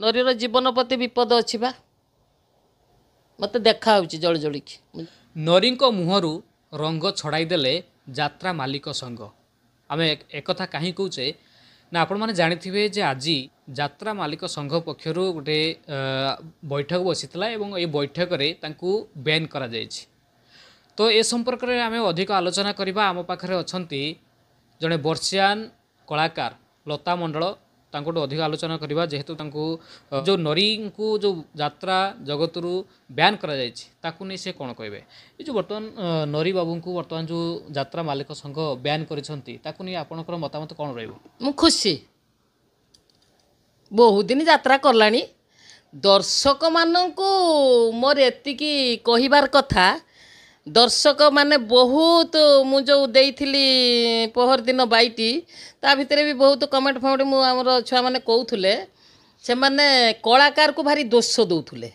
नरीर जीवन प्रति विपद अच्छी बा मत देखा जल जलिक नरी मुहरु रंग छड़ाईदेले यात्रा मालिक संघ आम एक कहीं कहे ना आपण मैंने जानी जे आज यात्रा मालिक संघ पक्षर गोटे बैठक बसीला ये बैठक में बैन करा जायछि। तो ए संपर्क में आम अधिक आलोचना करवा आम पाखे अच्छा जड़े वर्षियान कलाकार लता मंडल तांको अधिक आलोचना करवा जेहेतु जो नरी को जो यात्रा जगत रु बैन करा जायछि ताकू नहीं से कौन कहे ये जो बर्तमान नरी बाबू को बर्तमान जो यात्रा मालिक संघ बैन करिसंती ताकू नहीं आपनकर मतामत कौन रहिबो? मु खुशी बहुत दिन यात्रा करलानी दर्शक मानू मोर एतिकी कहिबार कथा दर्शक माने बहुत मुझे देइथिली पहर दिन बाईटी ता भितर भी बहुत कमेंट फमेंट मु आमर छुआ माने कहूथुले से माने कलाकार को भारी दोष दौथुले